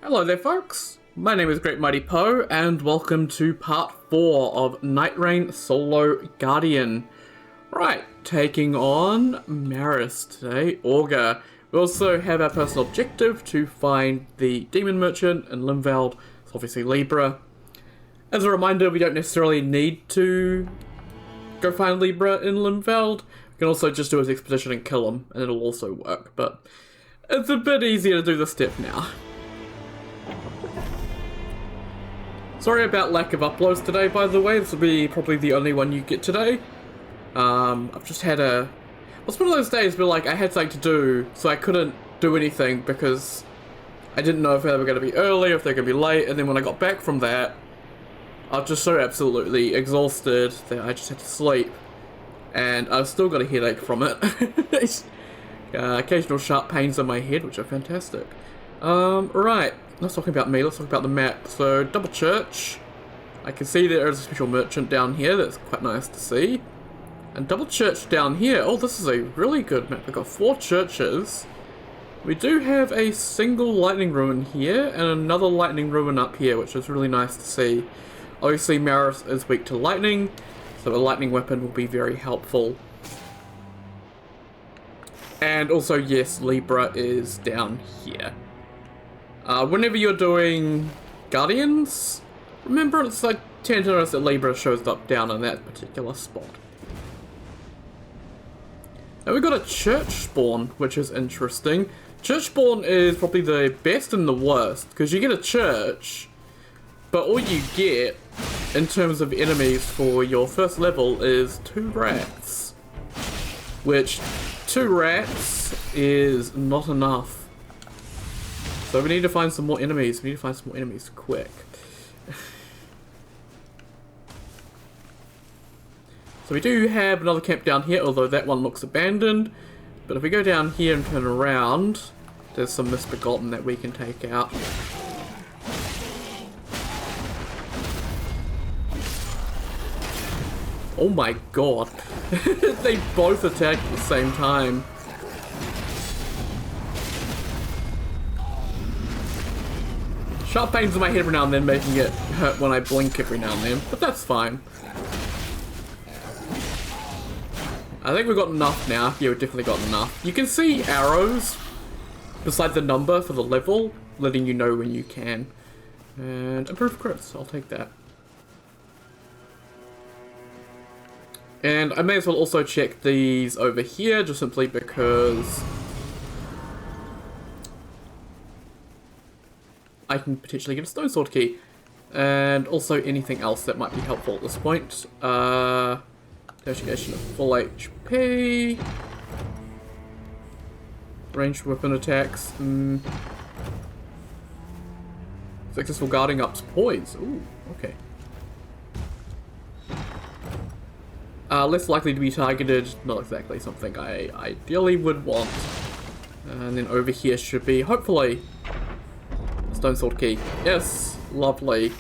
Hello there folks, my name is Great Mighty Poe and welcome to part 4 of Nightreign Solo Guardian. Right, taking on Maris today, Augur. We also have our personal objective to find the Demon Merchant in Limveld, it's obviously Libra. As a reminder, we don't necessarily need to go find Libra in Limveld, we can also just do his expedition and kill him and it'll also work, but it's a bit easier to do this step now. Sorry about lack of uploads today, by the way. This will be probably the only one you get today. I've just had a... It's one of those days where, like, I had something to do, so I couldn't do anything because I didn't know if they were going to be early or if they were going to be late, and then when I got back from that, I was just so absolutely exhausted that I just had to sleep. And I've still got a headache from it. Occasional sharp pains in my head, which are fantastic. Right. Let's talk about me, let's talk about the map. So, Double Church. I can see there is a special merchant down here, that's quite nice to see. And Double Church down here, oh this is a really good map. We've got 4 churches. We do have a single lightning ruin here, and another lightning ruin up here, which is really nice to see. Obviously Maris is weak to lightning, so a lightning weapon will be very helpful. And also, yes, Libra is down here. Whenever you're doing Guardians, remember it's like tend to notice that Libra shows up down in that particular spot. Now we've got a church spawn, which is interesting. Church spawn is probably the best and the worst, because you get a church, but all you get in terms of enemies for your first level is 2 rats. Which, 2 rats is not enough. So we need to find some more enemies. We need to find some more enemies quick. So we do have another camp down here, although that one looks abandoned. But if we go down here and turn around, there's some misbegotten that we can take out. Oh my god. They both attack at the same time. Sharp pains in my head every now and then, making it hurt when I blink every now and then, but that's fine. I think we've got enough now. Yeah, we've definitely got enough. You can see arrows beside the number for the level, letting you know when you can. And improved crits, I'll take that. And I may as well also check these over here, just simply because I can potentially get a stone sword key, and also anything else that might be helpful at this point. Negotiation of full HP, ranged weapon attacks, successful guarding ups poise. Ooh, okay. Less likely to be targeted, not exactly something I ideally would want. And then over here should be, hopefully, stone sword key. Yes, lovely,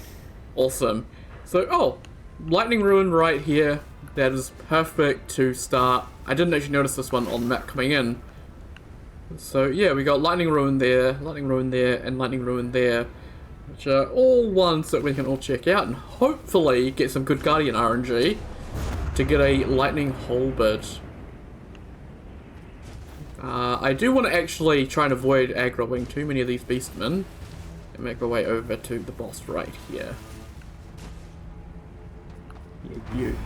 awesome. So, oh, lightning ruin right here. That is perfect to start. I didn't actually notice this one on the map coming in. So yeah, we got lightning ruin there, and lightning ruin there, which are all ones that we can all check out and hopefully get some good Guardian RNG to get a lightning halberd. I do want to actually try and avoid aggroing too many of these beastmen. Make our way over to the boss right here. Yeah, you.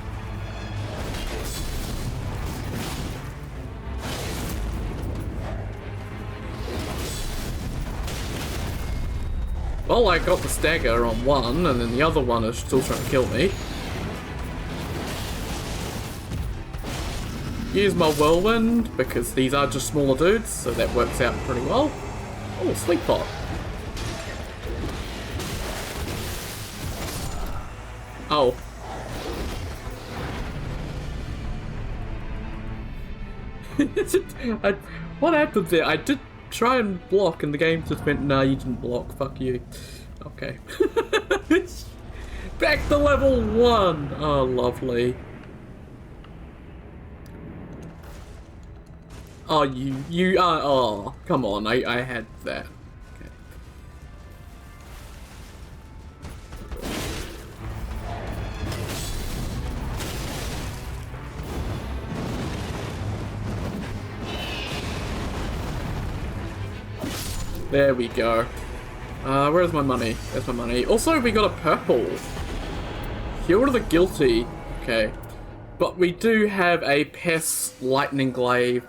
Well, I got the stagger on one, and then the other one is still trying to kill me. Use my whirlwind, because these are just smaller dudes, so that works out pretty well. Oh, sleep pot. Oh. What happened there? I did try and block and the game just went, nah, you didn't block, fuck you. Okay. Back to level 1! Oh, lovely. Oh, oh, come on, I had that. Okay. There we go. Where's my money? There's my money. Also, we got a purple. Heal to the guilty. Okay. But we do have a Pest Lightning Glaive.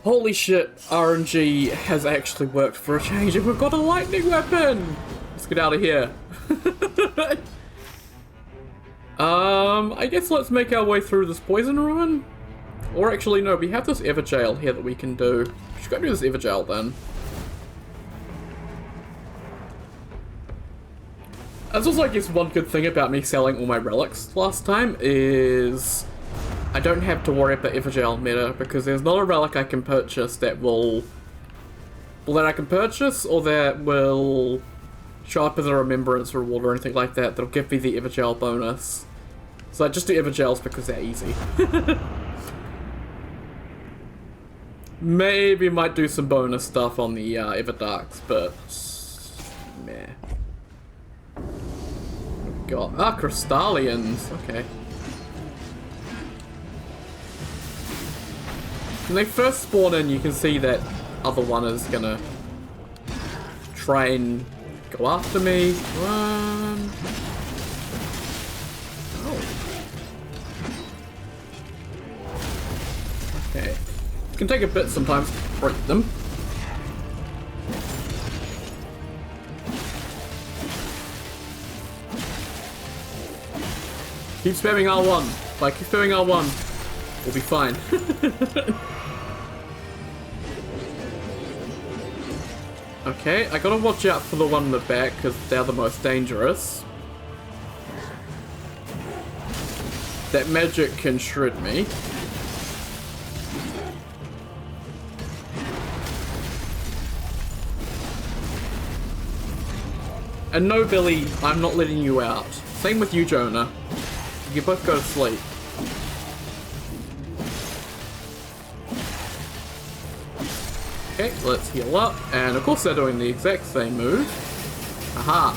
Holy shit, RNG has actually worked for a change and we've got a lightning weapon! Let's get out of here. I guess let's make our way through this poison ruin. Or actually, no, we have this Everjail here that we can do. We should go do this Everjail then. That's also, I guess, one good thing about me selling all my relics last time is I don't have to worry about Everjail meta because there's not a relic I can purchase that will... Well, that I can purchase or that will show up as a remembrance reward or anything like that that'll give me the Everjail bonus. So I just do Everjails because they're easy. Maybe might do some bonus stuff on the Everdarks, but... meh. God. Ah, Crystallians. Okay. When they first spawn in, you can see that other one is gonna try and go after me. Run. Oh. Okay. It can take a bit sometimes to break them. Keep spamming R1. If I keep spamming R1, we'll be fine. Okay, I gotta watch out for the one in the back because they're the most dangerous. That magic can shred me. And no, Billy, I'm not letting you out. Same with you, Jonah. You both go to sleep. Okay, let's heal up. And of course they're doing the exact same move. Aha.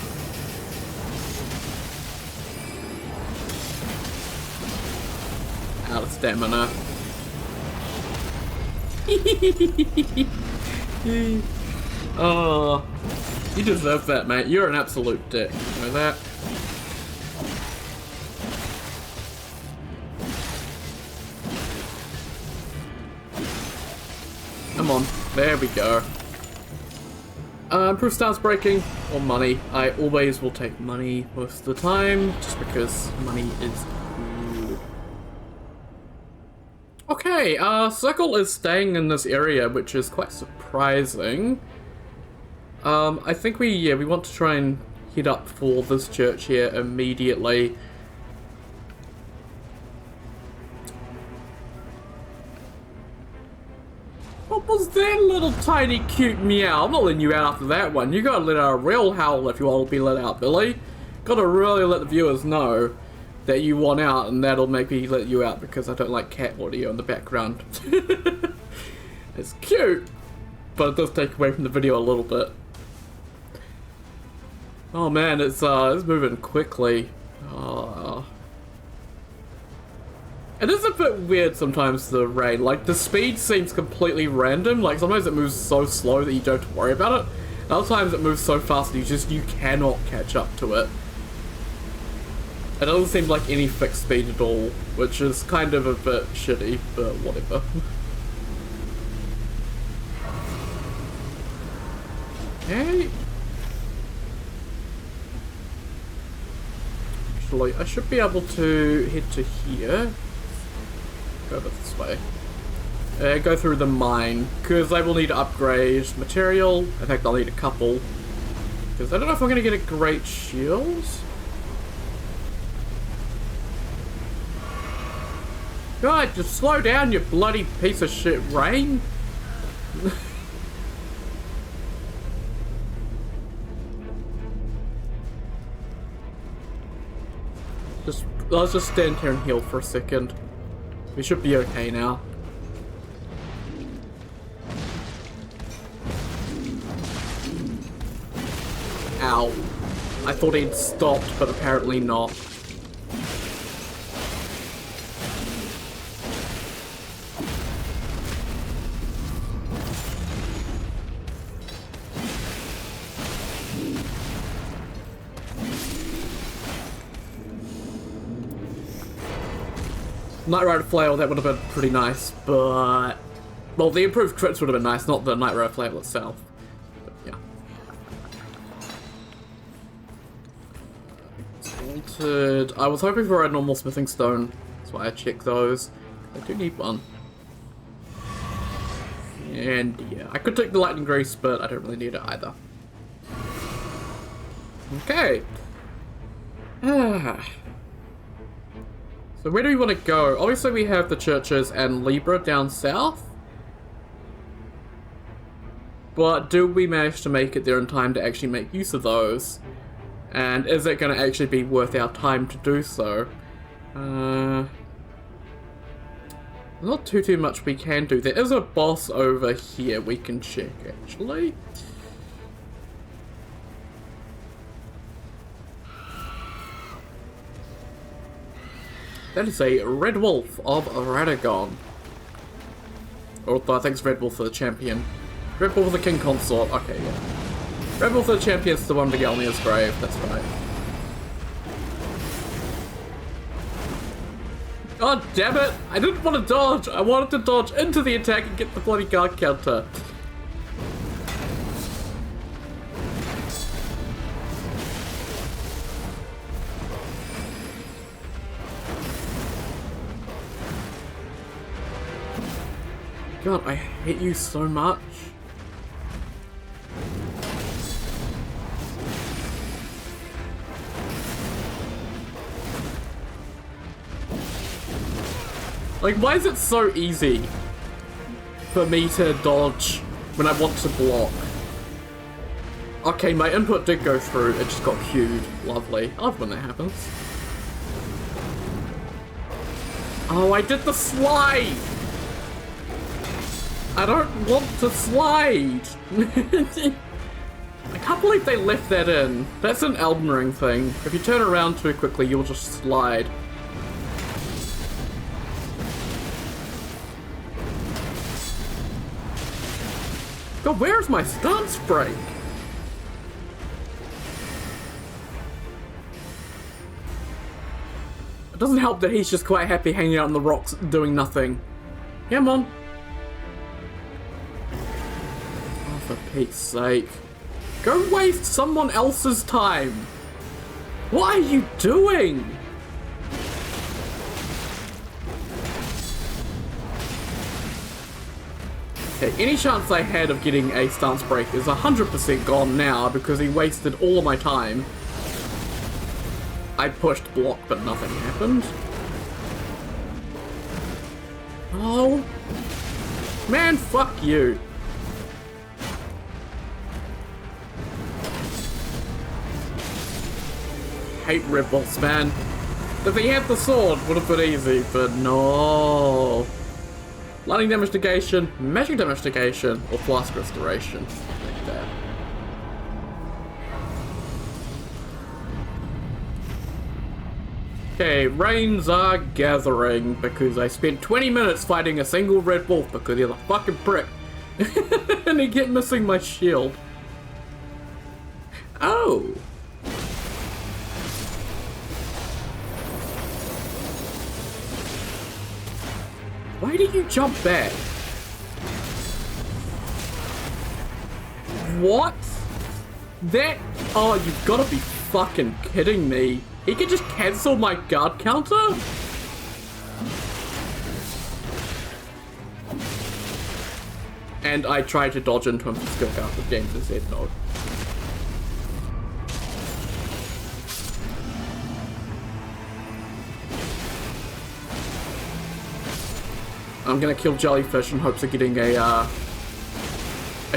Out of stamina. Oh, you deserve that, mate. You're an absolute dick. You know that? Come on. There we go. Proof starts breaking, or money. I always will take money most of the time, just because money is cool. Okay, Circle is staying in this area, which is quite surprising. I think we want to try and head up for this church here immediately. What was that little tiny cute meow? I'm not letting you out after that one. You gotta let out a real howl if you want to be let out, Billy. Gotta really let the viewers know that you want out, and that'll make me let you out because I don't like cat audio in the background. It's cute, but it does take away from the video a little bit. Oh man, it's moving quickly. Oh. It is a bit weird sometimes, the rain. Like, the speed seems completely random. Like, sometimes it moves so slow that you don't have to worry about it. And other times it moves so fast that you cannot catch up to it. It doesn't seem like any fixed speed at all, which is kind of a bit shitty, but whatever. Okay. Actually, I should be able to head to here. Go this way. Go through the mine, because I will need to upgrade material. In fact, I'll need a couple. Because I don't know if I'm going to get a great shield. God, just slow down, you bloody piece of shit, Rain. Let's just stand here and heal for a second. We should be okay now. Ow. I thought he'd stopped, but apparently not. Nightrider Flail, that would have been pretty nice, but... Well, the improved crits would have been nice, not the Nightrider Flail itself. But, yeah. Salted... I was hoping for a normal smithing stone, that's why I checked those. I do need one. And, yeah, I could take the lightning grease, but I don't really need it either. Okay. So where do we want to go? Obviously we have the churches and Libra down south. But do we manage to make it there in time to actually make use of those? And is it going to actually be worth our time to do so? Not too much we can do. There is a boss over here we can check, actually. That is a Red Wolf of Radagon. Or I think it's Red Wolf for the champion. Red Wolf for the King Consort. Okay, yeah. Red Wolf for the champion is the one to get on his grave. That's right. God damn it! I didn't want to dodge! I wanted to dodge into the attack and get the bloody guard counter. God, I hate you so much. Like, why is it so easy for me to dodge when I want to block? Okay, my input did go through, it just got queued. Lovely. I love when that happens. Oh, I did the slide! I don't want to slide! I can't believe they left that in. That's an Elden Ring thing. If you turn around too quickly, you'll just slide. God, where's my stance break? It doesn't help that he's just quite happy hanging out on the rocks doing nothing. Come on. Oh, for Pete's sake. Go waste someone else's time. What are you doing? Okay, any chance I had of getting a stance break is 100% gone now because he wasted all of my time. I pushed block, but nothing happened. Oh. Man, fuck you. Hate Red Wolves, man. If he had the sword, would have been easy, but no. Lightning damage negation, magic damage negation, or flask restoration. Like that. Okay, rains are gathering because I spent 20 minutes fighting a single Red Wolf because he's a fucking prick. And he kept missing my shield. Oh. Why did you jump back? What? That? Oh, you've got to be fucking kidding me. He could just cancel my guard counter? And I tried to dodge into him for skill counter. The game just said no. I'm gonna kill Jellyfish in hopes of getting a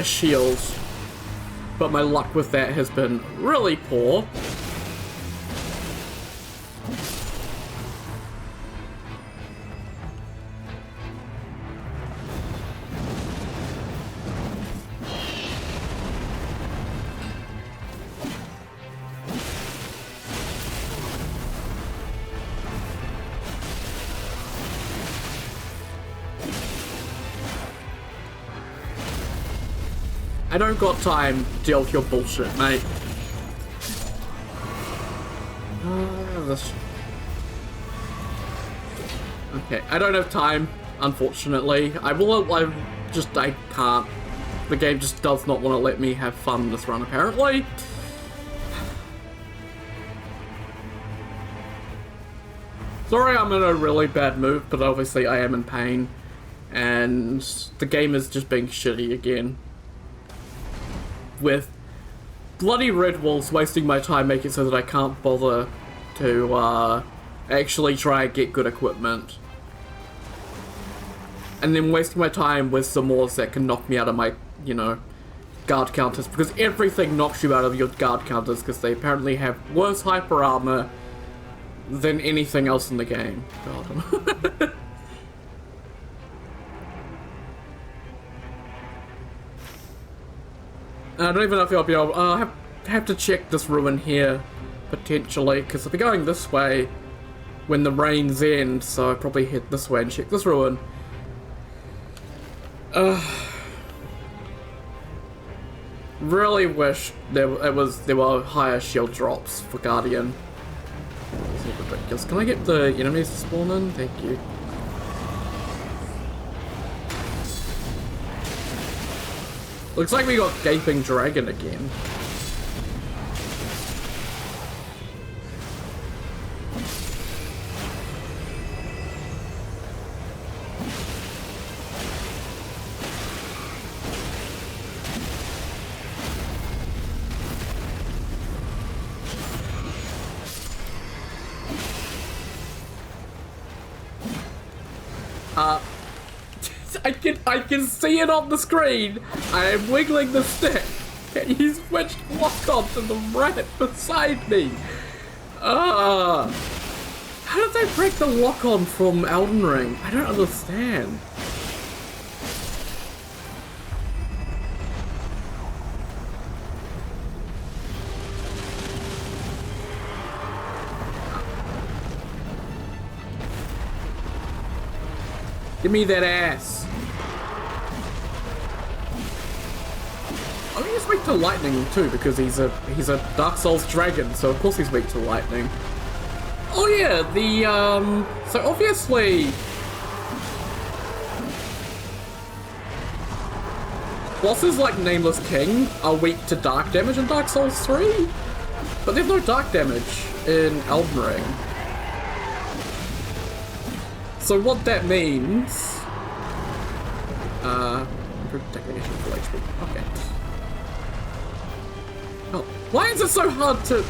shield. But my luck with that has been really poor. I don't got time to deal with your bullshit, mate. Okay, I don't have time, unfortunately. I can't. The game just does not want to let me have fun this run, apparently. Sorry I'm in a really bad mood, but obviously I am in pain. And the game is just being shitty again. With bloody red walls wasting my time making it so that I can't bother to actually try and get good equipment. And then wasting my time with some wars that can knock me out of my, you know, guard counters. Because everything knocks you out of your guard counters because they apparently have worse hyper armor than anything else in the game. God. I don't even know if I'll be able. I have to check this ruin here, potentially, because I'll be going this way when the rains end, so I'll probably head this way and check this ruin. Really wish there were higher shield drops for Guardian. It's ridiculous. Can I get the enemies to spawn in? Thank you. Looks like we got Gaping Dragon again. I can see it on the screen. I am wiggling the stick. He's switched lock-on to the rat beside me. How did they break the lock-on from Elden Ring? I don't understand. Give me that ass. Oh, he's weak to lightning too, because he's a Dark Souls dragon, so of course he's weak to lightning. Oh yeah, so obviously bosses like Nameless King are weak to dark damage in Dark Souls 3, but there's no dark damage in Elden Ring. So what that means, improved technication for HP. Okay. Oh, why is it so hard to?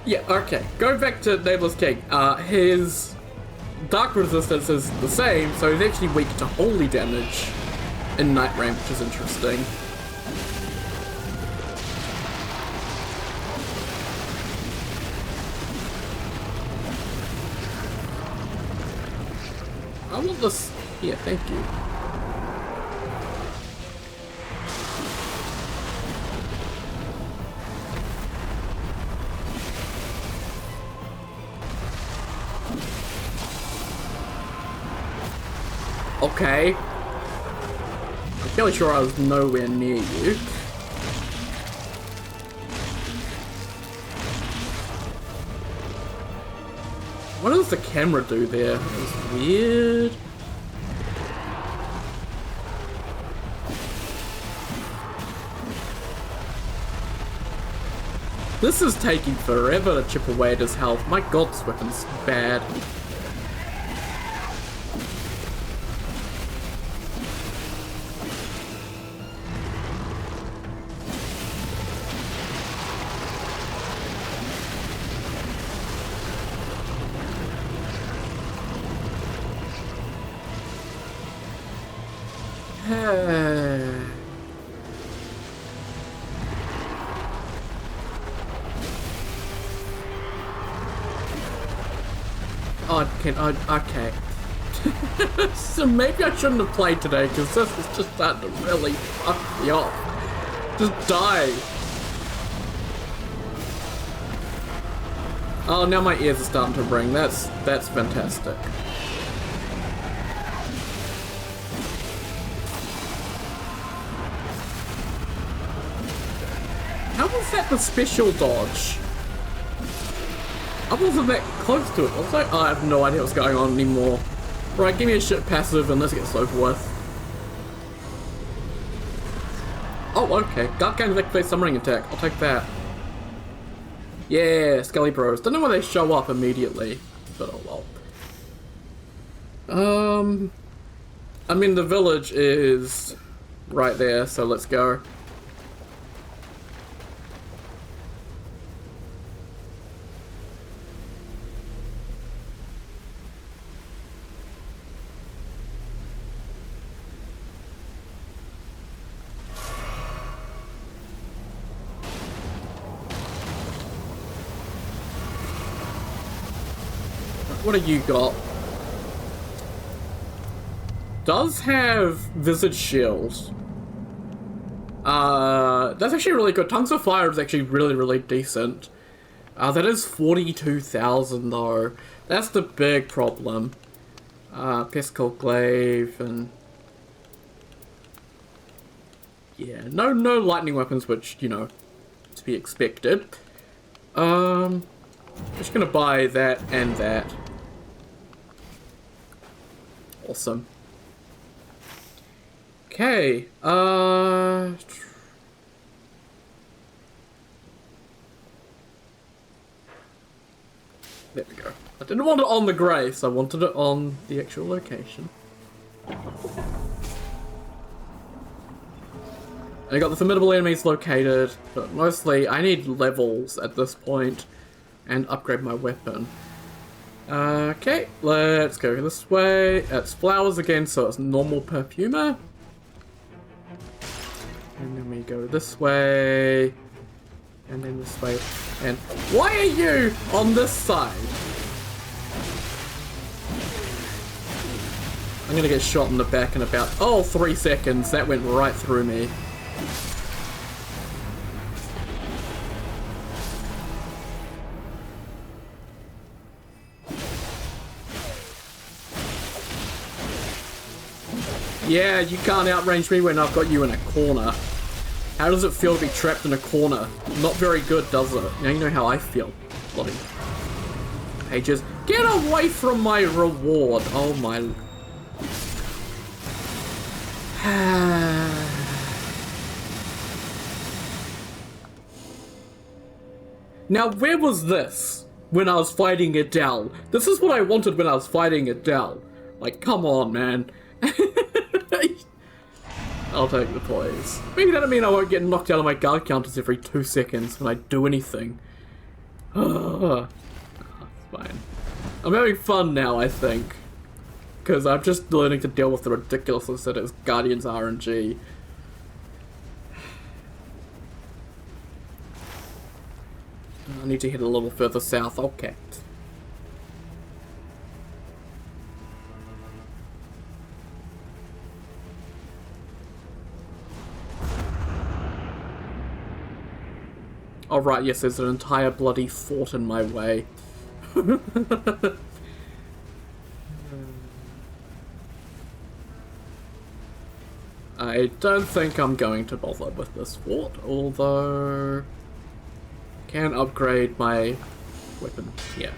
Yeah, okay. Go back to Nameless King. His dark resistance is the same, so he's actually weak to holy damage in Nightreign, which is interesting. I want this. Yeah, thank you. Okay. I'm fairly sure I was nowhere near you. What does the camera do there? It's weird. This is taking forever to chip away at his health. My god, this weapon's bad. Okay. So maybe I shouldn't have played today, because this is just starting to really fuck me off. Just die. Oh, now my ears are starting to ring. That's fantastic. How was that the special dodge? I wasn't that close to it, was I? I have no idea what's going on anymore. Right, give me a shit passive and let's get this over with. Oh, okay. Dark Game's activate summoning attack. I'll take that. Yeah, Skelly Bros. Don't know why they show up immediately, but oh well. I mean, the village is right there, so let's go. What have you got? Does have Visage Shield. That's actually really good. Tongues of Fire is actually really decent. That is 42,000 though. That's the big problem. Pescal Glaive and... yeah, no lightning weapons, which, you know, to be expected. Just gonna buy that and that. Awesome. Okay, there we go. I didn't want it on the grace, I wanted it on the actual location. I got the formidable enemies located, but mostly I need levels at this point and upgrade my weapon. Okay, let's go this way. It's flowers again, so it's normal perfumer. And then we go this way. And then this way. And why are you on this side? I'm gonna get shot in the back in about, 3 seconds. That went right through me. Yeah, you can't outrange me when I've got you in a corner. How does it feel to be trapped in a corner? Not very good, does it? Now you know how I feel. Bloody pages. Get away from my reward! Oh my... Now, where was this when I was fighting Adele? This is what I wanted when I was fighting Adele. Like, come on, man. I'll take the poise. Maybe that'll mean I won't get knocked out of my guard counters every 2 seconds when I do anything. It's fine. I'm having fun now, I think. Because I'm just learning to deal with the ridiculousness that is Guardians RNG. I need to head a little further south. Okay. Oh right, yes, there's an entire bloody fort in my way. I don't think I'm going to bother with this fort, although... can upgrade my weapon, yeah.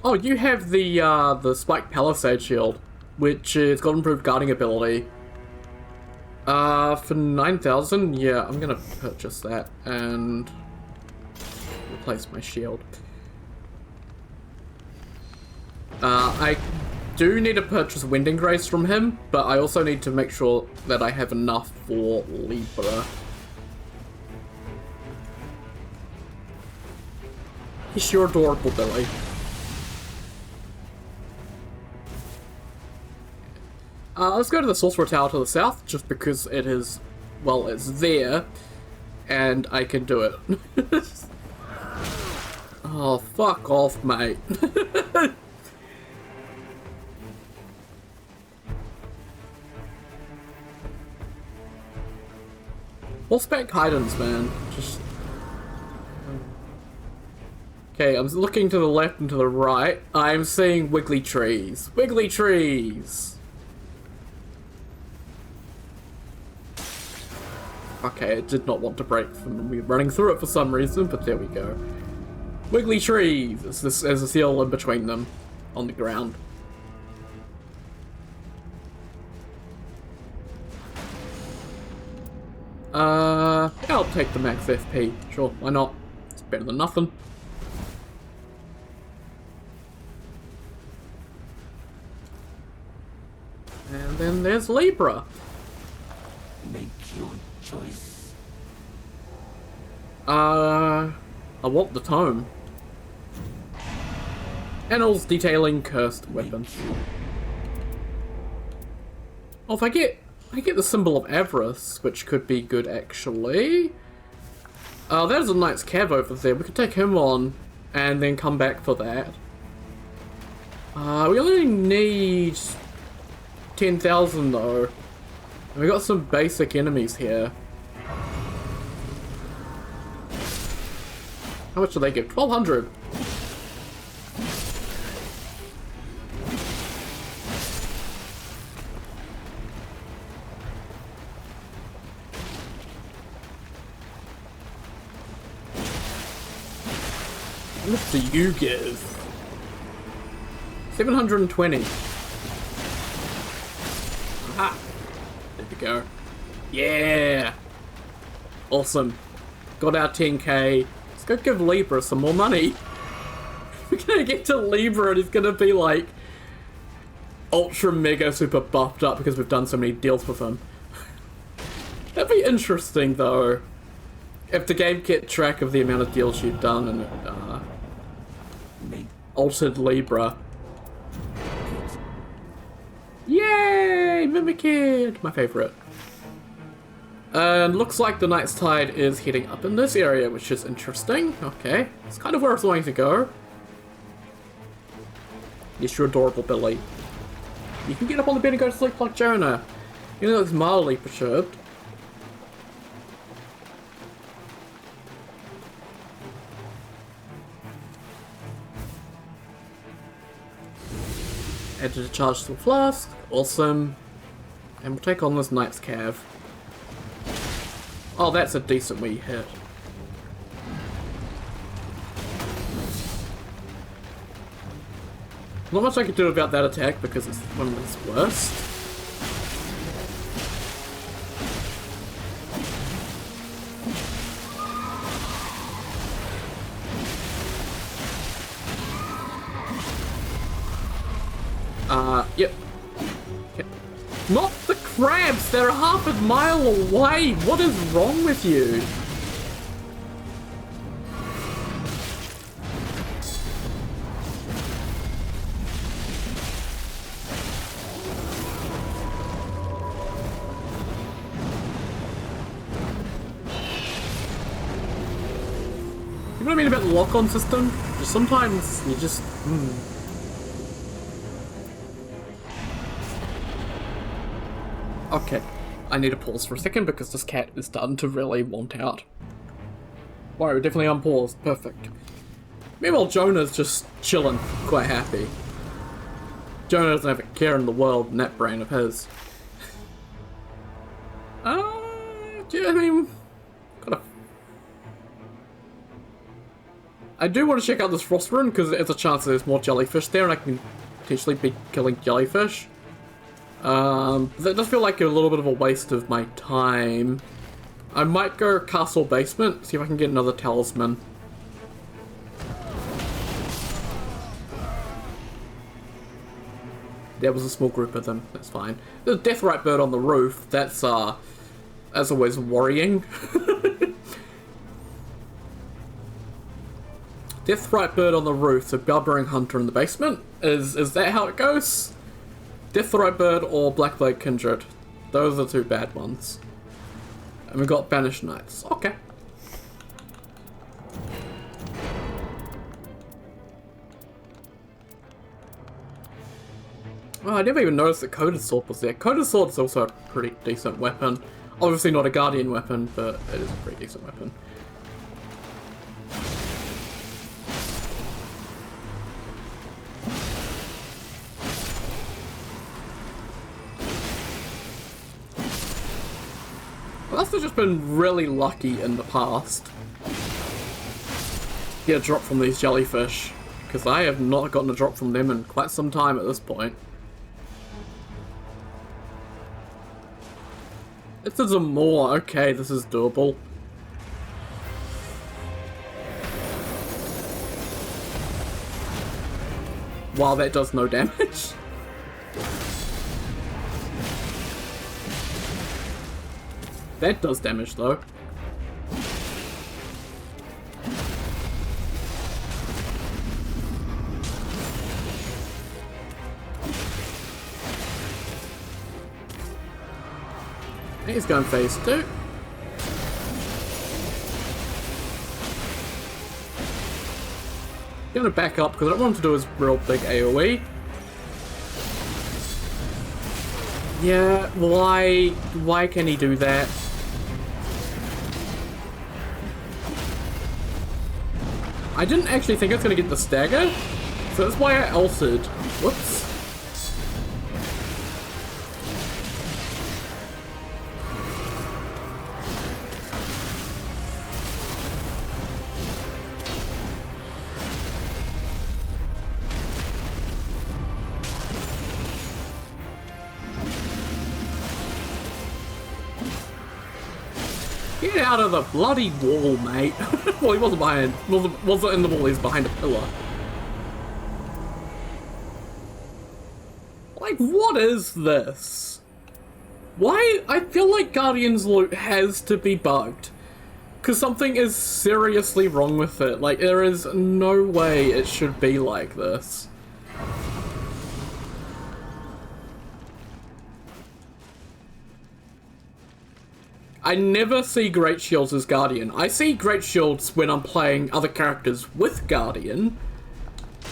Oh, you have the Spike Palisade Shield, which has got improved guarding ability. For 9,000, yeah, I'm gonna purchase that and replace my shield. I do need to purchase Winding Grace from him, but I also need to make sure that I have enough for Libra. He's sure adorable, Billy. Let's go to the Sorcerer Tower to the south, just because it is, well, it's there, and I can do it. Oh, fuck off, mate. Horseback Heidens, man. Just... okay, I'm looking to the left and to the right. I'm seeing wiggly trees. Wiggly trees! Okay, it did not want to break from me running through it for some reason, but there we go. Wiggly trees! There's a seal in between them on the ground. I'll take the max FP. Sure, why not? It's better than nothing. And then there's Libra. Make your choice. I want the tome. Annals detailing cursed weapons. Oh, if I get the symbol of avarice, which could be good actually. There's a knight's cav over there. We could take him on and then come back for that. We only need 10,000 though. And we got some basic enemies here. How much do they give? 1,200. How much do you give? 720. Aha! There we go. Yeah! Awesome. Got our 10k. Let's go give Libra some more money. We're gonna get to Libra and he's gonna be like ultra mega super buffed up because we've done so many deals with him. That'd be interesting though. If the game kept track of the amount of deals you've done and altered Libra. Yay! Mimikid! My favourite. And looks like the Night's Tide is heading up in this area, which is interesting. Okay. It's kind of where I was wanting to go. Yes, you're adorable, Billy. You can get up on the bed and go to sleep like Jonah. You know, it's mildly perturbed. Add to the charge to the flask. Awesome. And we'll take on this Knight's Cav. Oh, that's a decent wee hit. Not much I could do about that attack because it's one of its worst. Yep. Okay. Not the crabs! They're half a mile away! What is wrong with you? You know what I mean about the lock-on system? Just sometimes you just... Okay, I need to pause for a second because this cat is starting to really want out. Wow, we're definitely unpaused. Perfect. Meanwhile, Jonah's just chilling, quite happy. Jonah doesn't have a care in the world in that brain of his. Yeah, I mean... I do want to check out this frost rune because there's a chance there's more jellyfish there and I can potentially be killing jellyfish. That does feel like a little bit of a waste of my time. I might go castle basement, see if I can get another talisman. There was a small group of them, that's fine. There's a deathrite bird on the roof, that's always worrying. Deathrite bird on the roof, so Barbarian Hunter in the basement. Is that how it goes? Deathrite bird or Blackblade Kindred. Those are the two bad ones. And we got Banished Knights. Okay. Oh, I never even noticed that Coated Sword was there. Coated Sword is also a pretty decent weapon. Obviously not a Guardian weapon, but it is a pretty decent weapon. must have just been really lucky in the past. Get a drop from these jellyfish, because I have not gotten a drop from them in quite some time at this point. This is a more. Okay, this is doable. Wow, that does no damage. That does damage though. He's going phase 2. Gonna back up because I don't want him to do his real big AoE. Yeah, why can he do that? I didn't actually think I was gonna get the stagger, so that's why I ulted. Whoops. Get out of the bloody wall, mate. Well, he wasn't behind. Wasn't in the wall, he's behind a pillar. Like, what is this? Why? I feel like Guardian's loot has to be bugged. Because something is seriously wrong with it. Like, there is no way it should be like this. I never see Great Shields as Guardian. I see Great Shields when I'm playing other characters with Guardian.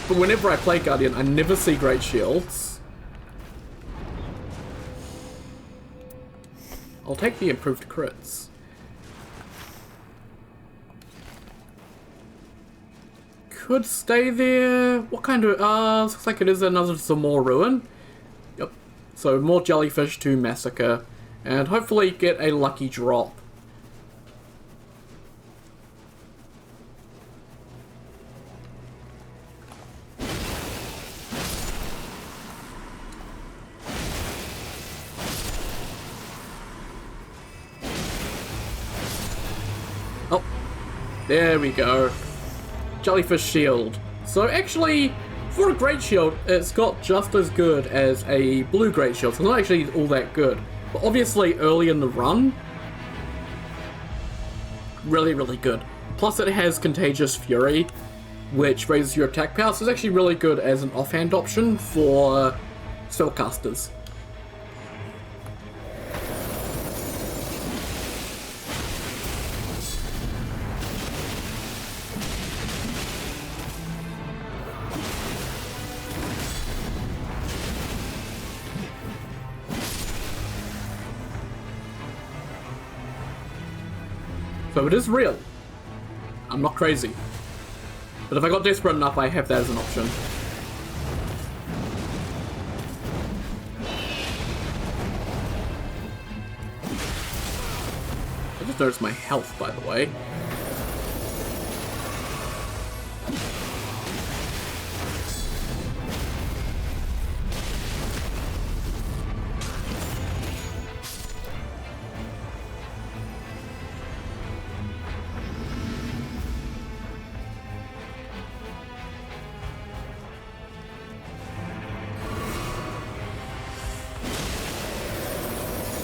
But whenever I play Guardian, I never see Great Shields. I'll take the improved crits. Could stay there. What kind of... looks like it is another some more ruin. Yep. So more jellyfish to massacre. And hopefully get a lucky drop. Oh, there we go. Jellyfish shield. So actually, for a great shield, it's got just as good as a blue great shield. So it's not actually all that good. But obviously, early in the run, really, really good. Plus, it has Contagious Fury, which raises your attack power, so it's actually really good as an offhand option for spellcasters. So it is real. I'm not crazy. But if I got desperate enough, I have that as an option. I just noticed my health, by the way.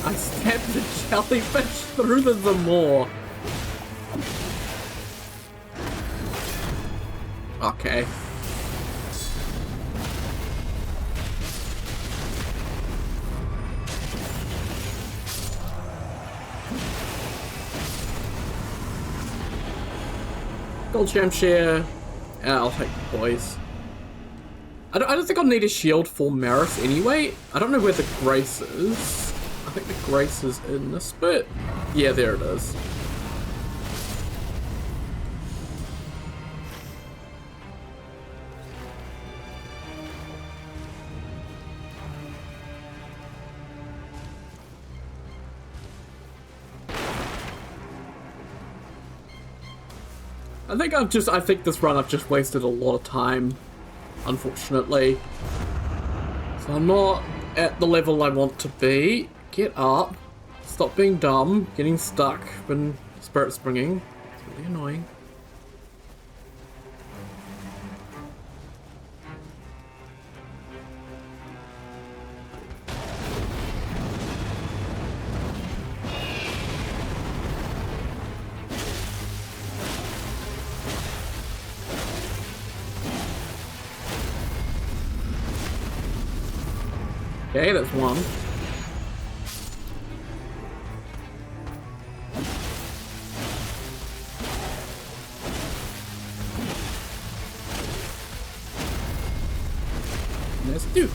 I stabbed the jellyfish through the Zamor. Okay. Gold gem share. I'll take the boys. I don't think I'll need a shield for Maris anyway. I don't know where the Grace is. I think the Grace is in this bit. Yeah, there it is. I think this run I've just wasted a lot of time, unfortunately. So I'm not at the level I want to be. Get up. Stop being dumb. Getting stuck when spirit springing. It's really annoying. Okay, that's one. Let's do.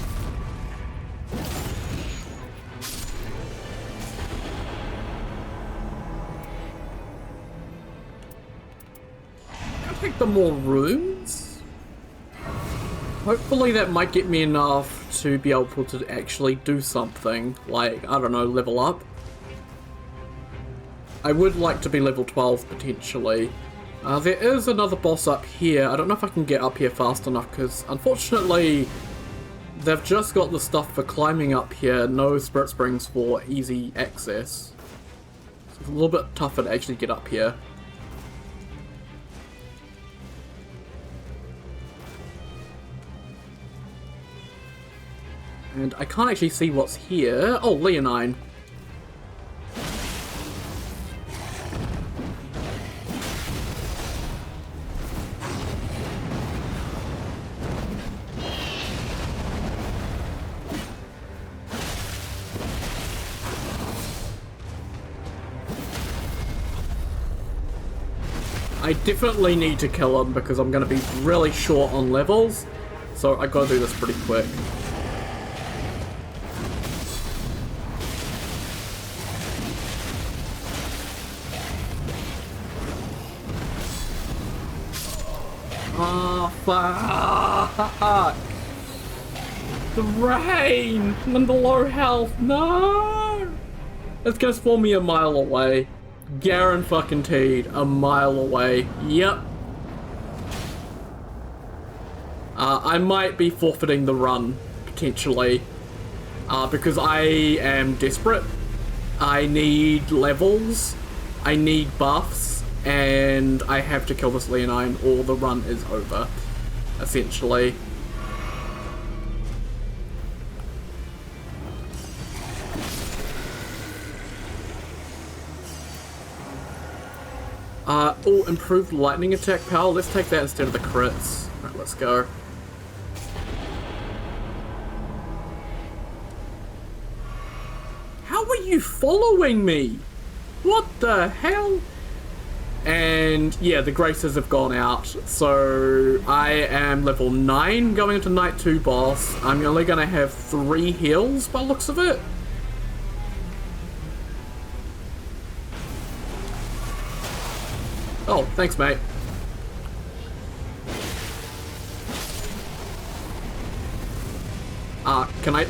I'll take the more runes. Hopefully that might get me enough to be able to actually do something, like, I don't know, level up. I would like to be level 12 potentially. There is another boss up here. I don't know if I can get up here fast enough because unfortunately they've just got the stuff for climbing up here, no spirit springs for easy access. So it's a little bit tougher to actually get up here. And I can't actually see what's here. Oh, Leonine. I definitely need to kill him because I'm going to be really short on levels. So I gotta do this pretty quick. Oh, fuck! The rain! And the low health! No! It's gonna spawn me a mile away. Guaranteed, a mile away. Yep. I might be forfeiting the run, potentially. Because I am desperate. I need levels. I need buffs. And I have to kill this Leonine or the run is over, essentially. Oh, improved lightning attack power. Let's take that instead of the crits. Alright, let's go. How are you following me? What the hell? And yeah, the graces have gone out. So I am level 9 going into Night 2 boss. I'm only going to have 3 heals by the looks of it. Oh, thanks, mate.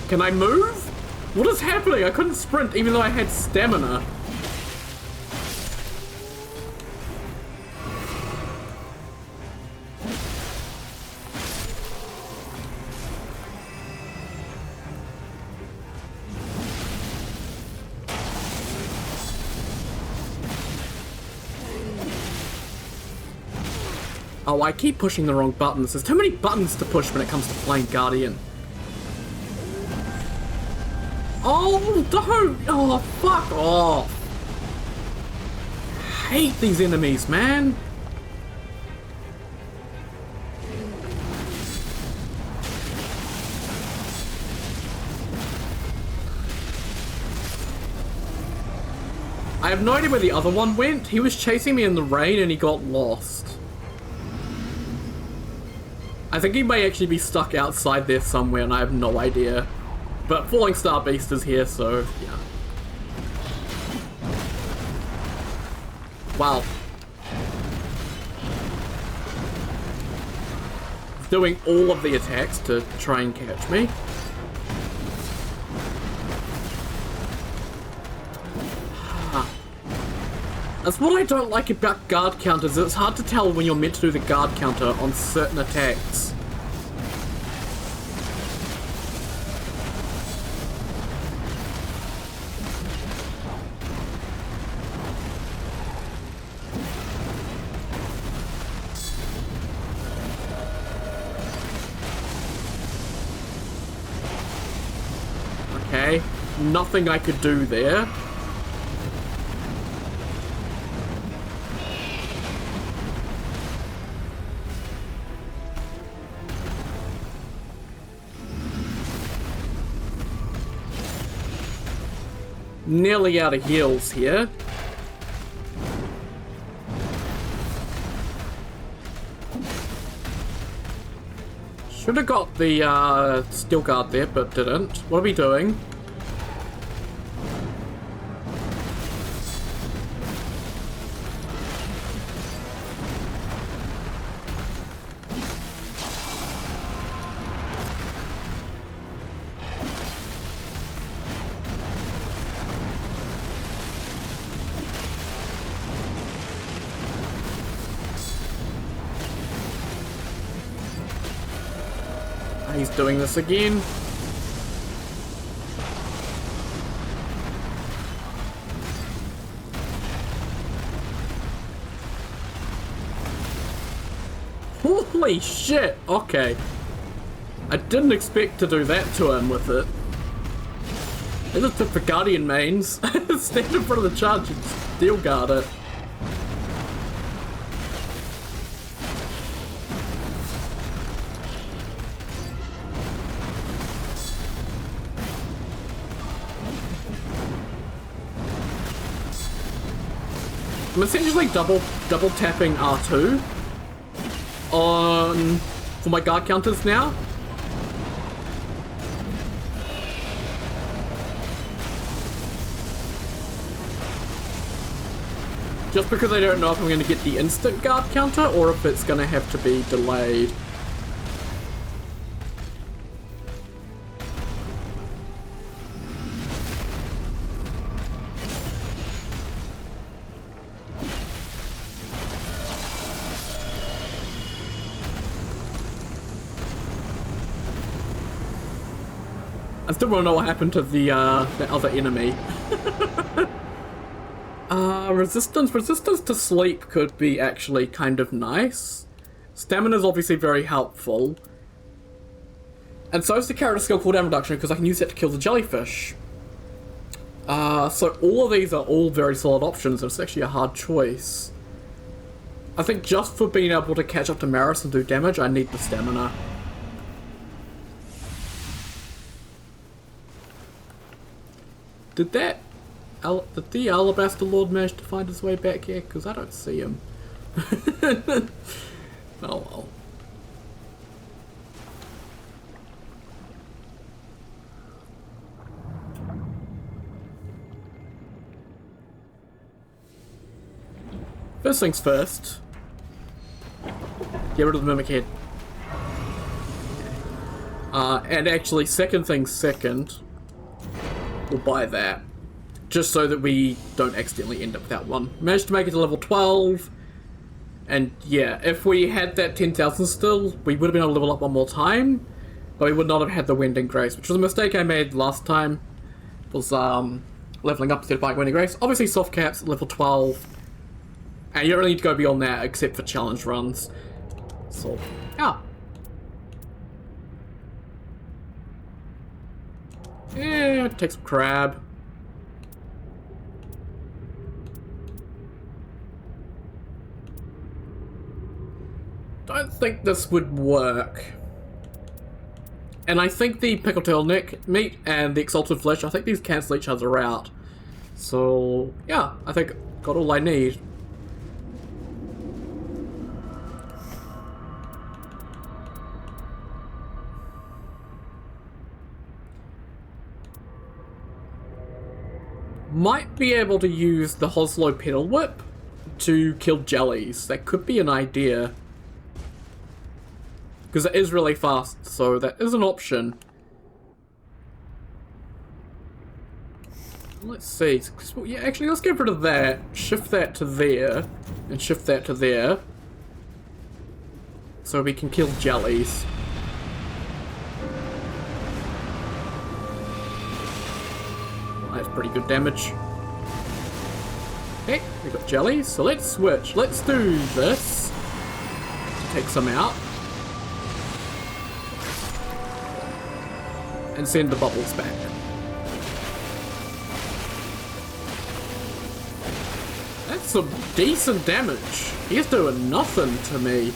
Can I move? What is happening? I couldn't sprint even though I had stamina. Oh, I keep pushing the wrong buttons. There's too many buttons to push when it comes to playing Guardian. Oh, don't! Oh, fuck off! I hate these enemies, man. I have no idea where the other one went. He was chasing me in the rain and he got lost. I think he may actually be stuck outside there somewhere and I have no idea. But Falling Star Beast is here, so yeah. Wow. He's doing all of the attacks to try and catch me. That's what I don't like about guard counters. It's hard to tell when you're meant to do the guard counter on certain attacks. Okay, nothing I could do there. Nearly out of heals here. Should have got the steel guard there, but didn't. What are we doing? He's doing this again. Holy shit! Okay. I didn't expect to do that to him with it. There's a tip for Guardian mains. Stand in front of the charge and steel guard it. I'm essentially double tapping R2 on for my guard counters now. Just because I don't know if I'm going to get the instant guard counter or if it's going to have to be delayed. I still want to know what happened to the other enemy. Resistance to sleep could be actually kind of nice. Stamina's obviously very helpful. And so is the character skill cooldown reduction, because I can use that to kill the jellyfish. So all of these are all very solid options, and it's actually a hard choice. I think just for being able to catch up to Maris and do damage, I need the stamina. Did the Alabaster Lord manage to find his way back here? Because I don't see him. Oh well. First things first. Get rid of the Mimic Head. And actually, second things second. We'll buy that. Just so that we don't accidentally end up without one. Managed to make it to level 12. And yeah, if we had that 10,000 still, we would have been able to level up one more time. But we would not have had the Wending Grace, which was a mistake I made last time. Was leveling up instead of buying Wending Grace. Obviously soft caps at level 12. And you don't really need to go beyond that except for challenge runs. So, yeah. Yeah, take some crab. Don't think this would work. And I think the pickled tail neck meat and the exalted flesh, I think these cancel each other out. So, yeah, I think got all I need. Might be able to use the Hoslo Pedal Whip to kill jellies. That could be an idea. Because it is really fast, so that is an option. Let's see. Yeah, actually, let's get rid of that. Shift that to there. And shift that to there. So we can kill jellies. Well, that's pretty good damage. Okay, we got jellies. So let's switch. Let's do this. Take some out. And send the bubbles back. That's some decent damage. He's doing nothing to me.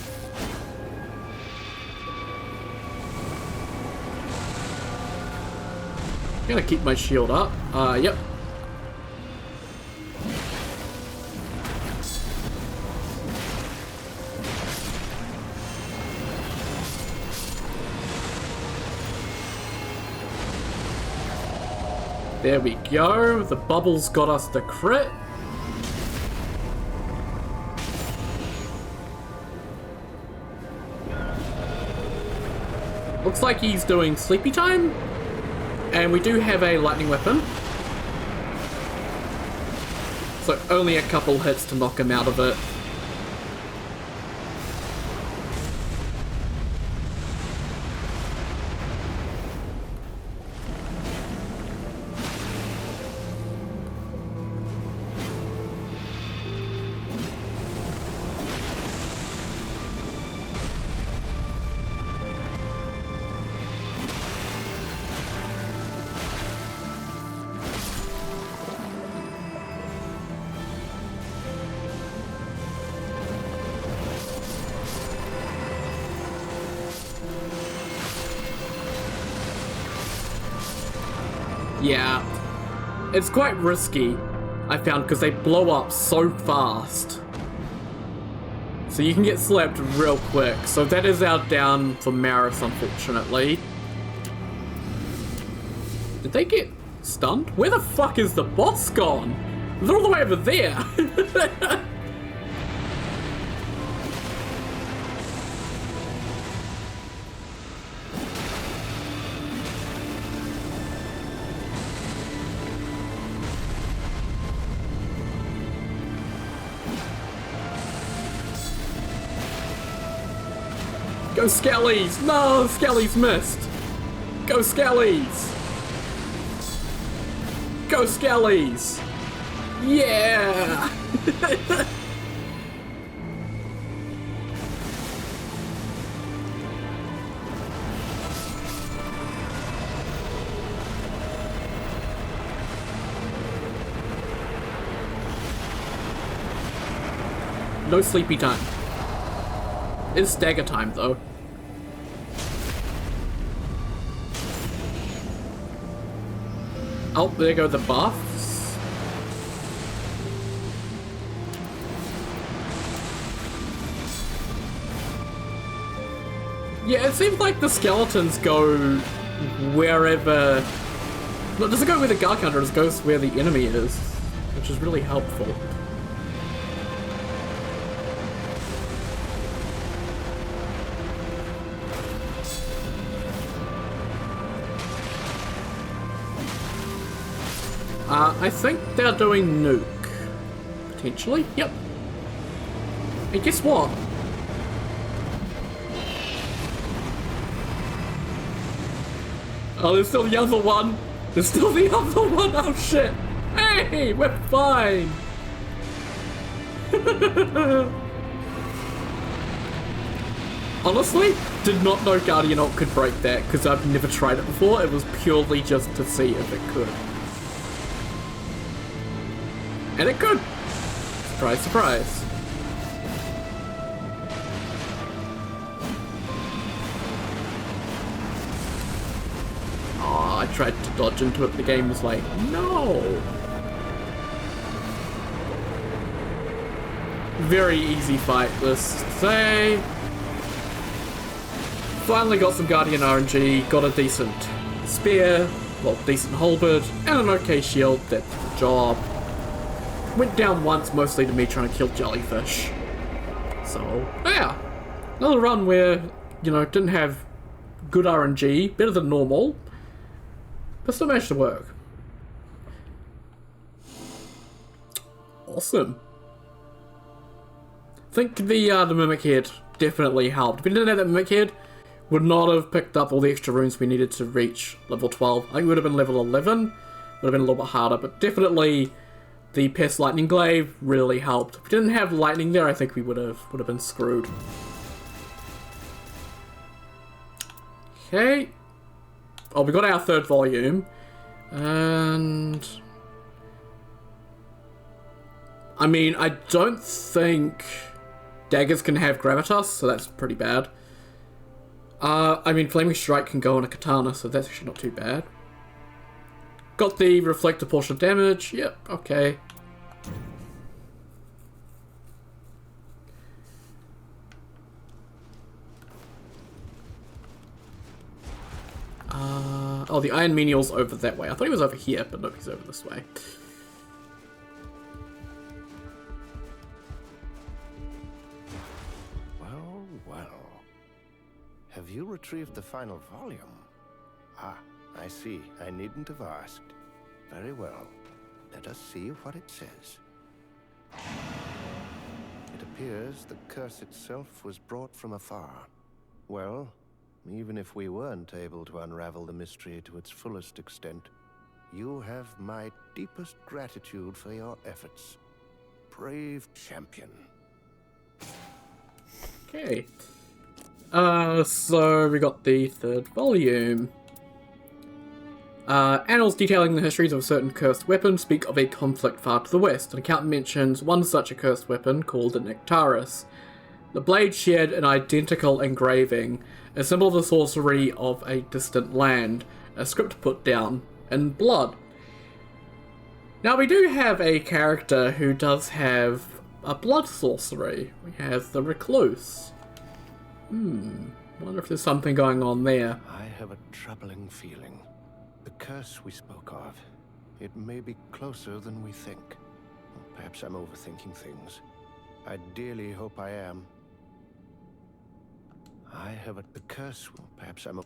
Gonna keep my shield up. Yep. There we go. The bubbles got us the crit. Looks like he's doing sleepy time. And we do have a lightning weapon. So only a couple hits to knock him out of it. Yeah, it's quite risky, I found, because they blow up so fast. So you can get slapped real quick. So that is our down for Maris, unfortunately. Did they get stunned? Where the fuck is the boss gone? They're all the way over there. Go Skellies! No, Skellies missed! Go Skellies! Go Skellies! Yeah! No sleepy time. It's stagger time, though. Oh, there go the buffs. Yeah, it seems like the skeletons go wherever... No, it doesn't go where the Gark Hunter is, it goes where the enemy is, which is really helpful. I think they're doing nuke. Potentially? Yep. And guess what? Oh, there's still the other one. There's still the other one. Oh, shit. Hey, we're fine. Honestly, did not know Guardian Ult could break that because I've never tried it before. It was purely just to see if it could. And it could! Surprise, surprise. Oh, I tried to dodge into it, the game was like, no! Very easy fight, let's say. Finally got some Guardian RNG, got a decent spear, well, decent halberd, and an okay shield, that's the job. Went down once, mostly to me trying to kill jellyfish. So, yeah. Another run where, you know, didn't have good RNG, better than normal, but still managed to work. Awesome. I think the Mimic Head definitely helped. If we didn't have that Mimic Head, would not have picked up all the extra runes we needed to reach level 12. I think it would have been level 11. Would have been a little bit harder, but definitely the Pest Lightning Glaive really helped. If we didn't have lightning there, I think we would have been screwed. Okay. Oh, we got our third volume. And I mean, I don't think daggers can have gravitas, so that's pretty bad. I mean, Flaming Strike can go on a katana, so that's actually not too bad. Got the reflector portion of damage. Yep, okay. Oh, the Iron Menial's over that way. I thought he was over here, but nope, he's over this way. Well, well. Have you retrieved the final volume? Ah, I see. I needn't have asked. Very well. Let us see what it says. It appears the curse itself was brought from afar. Well, even if we weren't able to unravel the mystery to its fullest extent, you have my deepest gratitude for your efforts. Brave champion. Okay. So we got the third volume. Annals detailing the histories of a certain cursed weapon speak of a conflict far to the west. An account mentions one such accursed weapon called the Nectaris. The blade shared an identical engraving, a symbol of the sorcery of a distant land, a script put down in blood. Now we do have a character who does have a blood sorcery. We have the Recluse. Wonder if there's something going on there. I have a troubling feeling. The curse we spoke of, it may be closer than we think. Perhaps I'm overthinking things. I dearly hope I am. I have the curse. Perhaps I'm.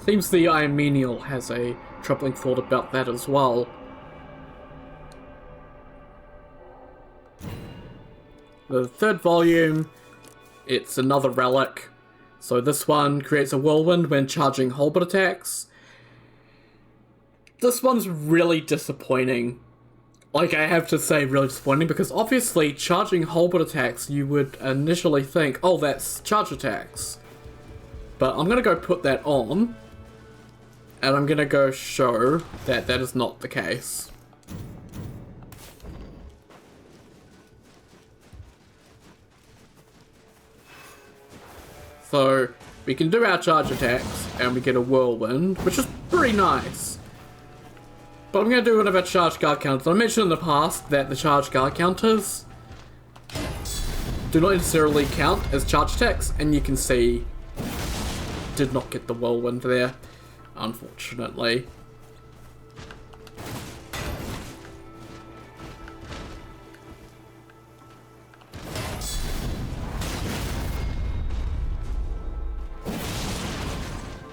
Seems the Iron Menial has a troubling thought about that as well. The third volume, it's another relic. So this one creates a whirlwind when charging halberd attacks. This one's really disappointing. Like, I have to say, really disappointing, because obviously charging halberd attacks, you would initially think, oh, that's charge attacks. But I'm going to go put that on, and I'm going to go show that that is not the case. So, we can do our charge attacks, and we get a whirlwind, which is pretty nice. But I'm going to do one of our charge guard counters. I mentioned in the past that the charge guard counters do not necessarily count as charge attacks, and you can see did not get the whirlwind there, unfortunately.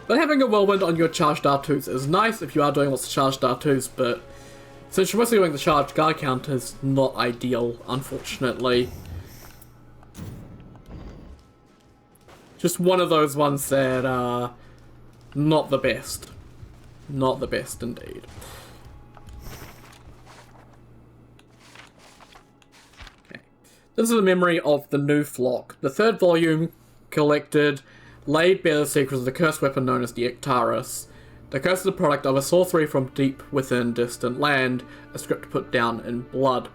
But having a whirlwind on your charged R2s is nice if you are doing lots of charged R2s, but since you're mostly doing the charged guard counters, not ideal, unfortunately. Just one of those ones that are not the best. Not the best indeed. Okay. This is a memory of the new flock. The third volume collected laid bare the secrets of the cursed weapon known as the Ectaris. The curse is a product of a sorcery from deep within distant land, a script put down in blood.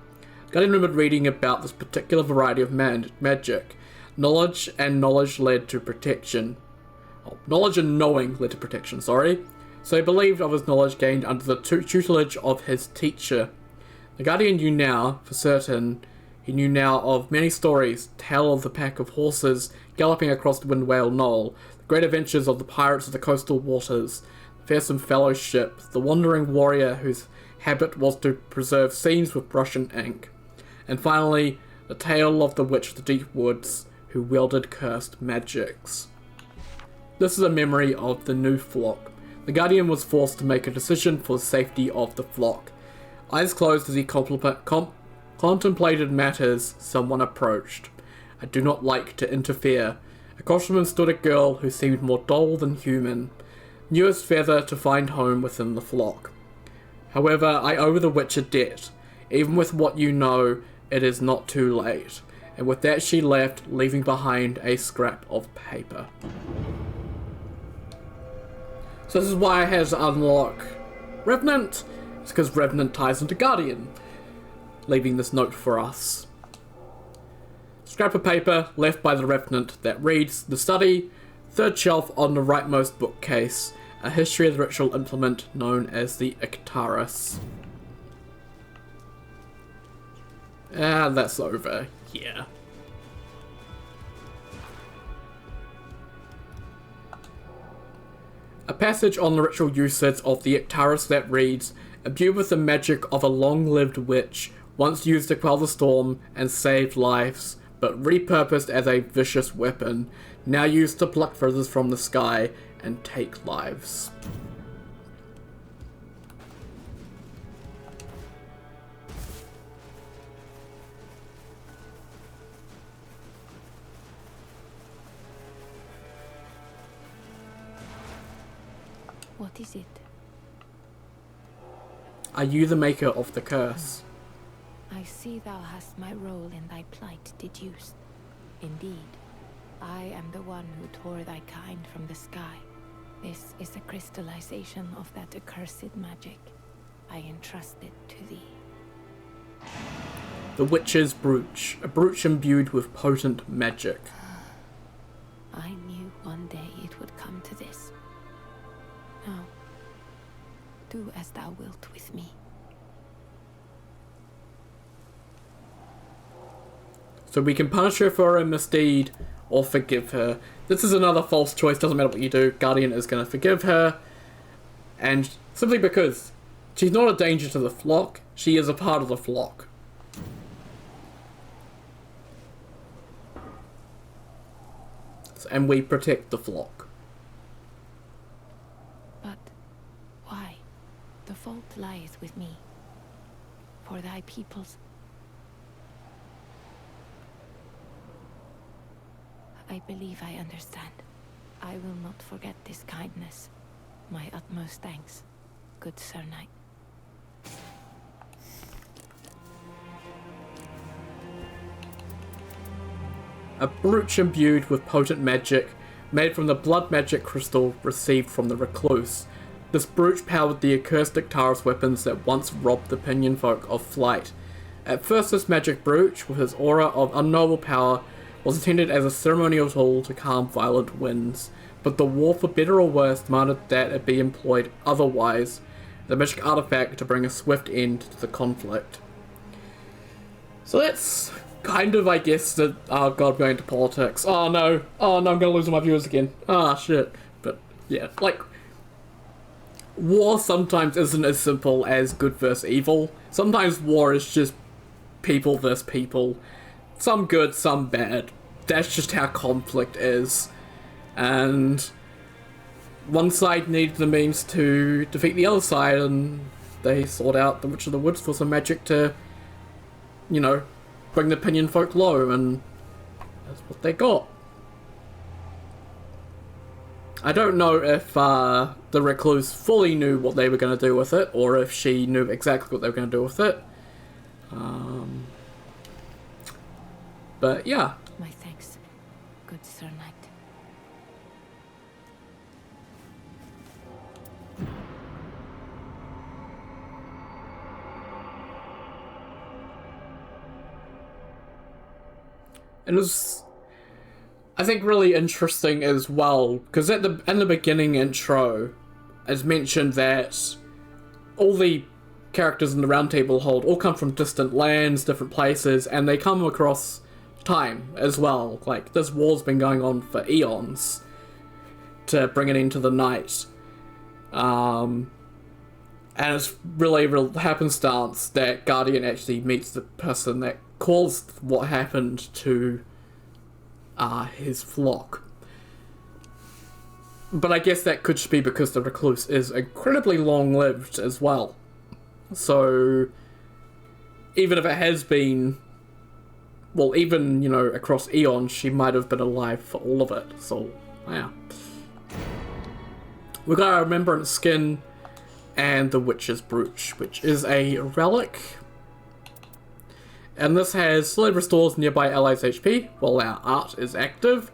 Guardian remembered reading about this particular variety of magic. Knowledge and knowledge led to protection. Oh, knowledge and knowing led to protection, sorry. So he believed of his knowledge gained under the tutelage of his teacher. The Guardian knew now, for certain, he knew now of many stories, tale of the pack of horses galloping across the Windwhale Knoll, the great adventures of the pirates of the coastal waters, the fearsome fellowship, the wandering warrior whose habit was to preserve scenes with brush and ink, and finally, the tale of the witch of the deep woods who wielded cursed magics. This is a memory of the new flock. The Guardian was forced to make a decision for the safety of the flock. eyes closed as he contemplated matters. Someone approached. I do not like to interfere. Across from him stood a girl who seemed more dull than human, newest feather to find home within the flock. However, I owe the witch a debt. Even with what you know, it is not too late. And with that she left, leaving behind a scrap of paper. So this is why I had to unlock Revenant. It's because Revenant ties into Guardian, leaving this note for us. Scrap of paper left by the Revenant that reads, "The study, third shelf on the rightmost bookcase, a history of the ritual implement known as the Ictaris." And that's over here. A passage on the ritual usage of the Ictaris that reads, "Imbued with the magic of a long-lived witch, once used to quell the storm and save lives, but repurposed as a vicious weapon, now used to pluck feathers from the sky and take lives." What is it? Are you the maker of the curse? I see thou hast my role in thy plight deduced. Indeed, I am the one who tore thy kind from the sky. This is a crystallization of that accursed magic. I entrust it to thee. The Witch's Brooch, a brooch imbued with potent magic. I knew one day it would come to this. Now, do as thou wilt with me. So we can punish her for her misdeed or forgive her. This is another false choice, doesn't matter what you do. Guardian is going to forgive her. And simply because she's not a danger to the flock, she is a part of the flock. And we protect the flock. But why? The fault lies with me. For thy people's... I believe I understand. I will not forget this kindness. My utmost thanks, good Sir Knight. A brooch imbued with potent magic, made from the blood magic crystal received from the recluse. This brooch powered the accursed Ictaris weapons that once robbed the Pinion folk of flight. At first, this magic brooch, with its aura of unknowable power, was intended as a ceremonial tool to calm violent winds, but the war for better or worse demanded that it be employed otherwise, the magic artifact to bring a swift end to the conflict. So that's kind of, I guess, that, oh god, I'm going into politics. Oh no, I'm gonna lose all my viewers again. Ah, shit. But, yeah, like, war sometimes isn't as simple as good versus evil. Sometimes war is just people versus people. Some good, some bad. That's just how conflict is. And one side needed the means to defeat the other side, and they sought out the Witch of the Woods for some magic to, you know, bring the Pinion folk low, and that's what they got. I don't know if the recluse fully knew what they were going to do with it, or if she knew exactly what they were going to do with it. But yeah. My thanks, good Sir Knight. It was, I think, really interesting as well, because in the beginning intro, it's mentioned that all the characters in the Round Table hold all come from distant lands, different places, and they come across time as well. Like, this war's been going on for eons to bring an end to the night. And it's really real happenstance that Guardian actually meets the person that caused what happened to his flock. But I guess that could be because the recluse is incredibly long-lived as well. So even if it has been, well, even, you know, across eons, she might have been alive for all of it. So, yeah. We got our Remembrance skin and the Witch's Brooch, which is a relic. And this has slowly restores nearby allies' HP while our art is active.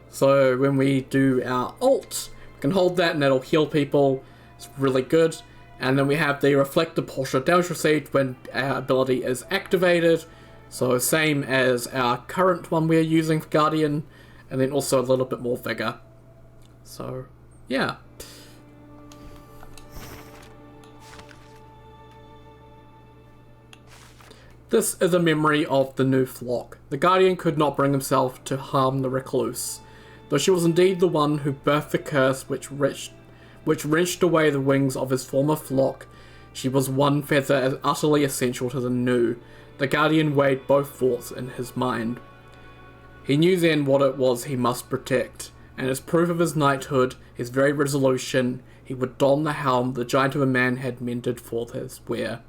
So when we do our ult, we can hold that and that'll heal people. It's really good. And then we have the reflected portion of damage received when our ability is activated. So same as our current one we're using for Guardian. And then also a little bit more vigor. So, yeah. This is a memory of the new flock. The Guardian could not bring himself to harm the Recluse, though she was indeed the one who birthed the curse which wrenched away the wings of his former flock. She was one feather as utterly essential to the new. The Guardian weighed both thoughts in his mind. He knew then what it was he must protect, and as proof of his knighthood, his very resolution, he would don the helm the giant of a man had mended for his wear.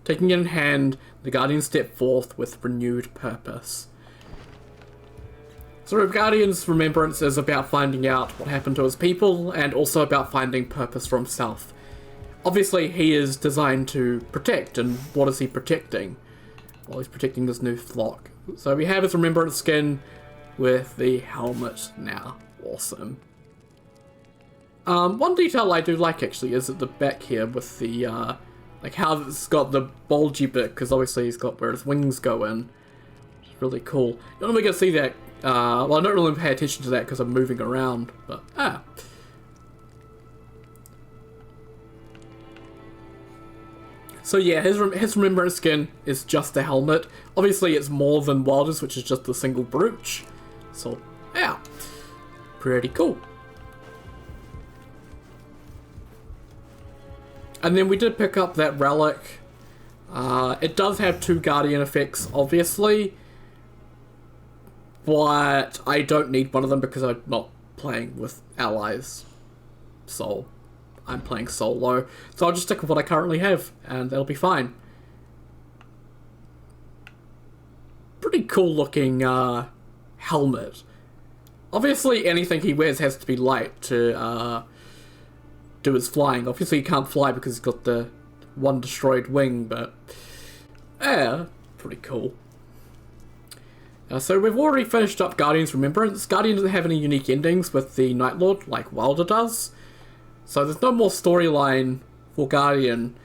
Taking it in hand, the Guardian stepped forth with renewed purpose. So Guardian's remembrance is about finding out what happened to his people, and also about finding purpose for himself. Obviously, he is designed to protect, and what is he protecting? Well, he's protecting this new flock. So we have his remembrance skin with the helmet now. Awesome. One detail I do like, actually, is at the back here with the, like how it's got the bulgy bit, because obviously he's got where his wings go in. It's really cool. You're not really going to see that. Well, I don't really pay attention to that because I'm moving around, but So yeah, his remembrance skin is just a helmet. Obviously it's more than Wilder's, which is just a single brooch. So yeah, pretty cool. And then we did pick up that relic. It does have 2 Guardian effects, obviously. But I don't need one of them because I'm not playing with allies. So I'm playing solo. So I'll just stick with what I currently have, and that'll be fine. Pretty cool looking helmet. Obviously anything he wears has to be light to do his flying. Obviously he can't fly because he's got the one destroyed wing, but yeah, pretty cool. So we've already finished up Guardian's Remembrance. Guardian doesn't have any unique endings with the Nightlord like Wilder does. So there's no more storyline for Guardian.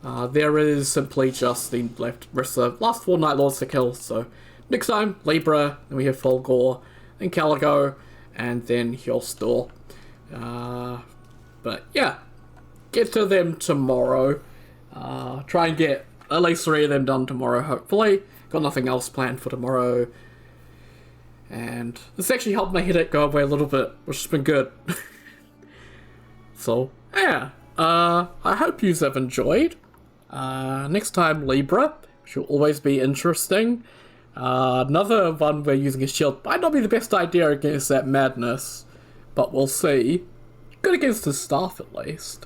There is simply just the rest of the last 4 Nightlords to kill. So next time, Libra, then we have Fulgor, then Calico, and then Hjolstor. But yeah, get to them tomorrow. Try and get at least 3 of them done tomorrow, hopefully. Got nothing else planned for tomorrow. And this actually helped my headache go away a little bit, which has been good. So, yeah. I hope you have enjoyed. Next time, Libra, which will always be interesting. Another one where using a shield might not be the best idea against that madness, but we'll see. Good against his staff, at least.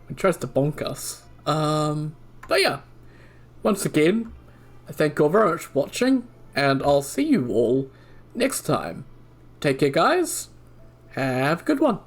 He tries to bonk us. But yeah. Once again, I thank you all very much for watching, and I'll see you all next time. Take care, guys. Have a good one.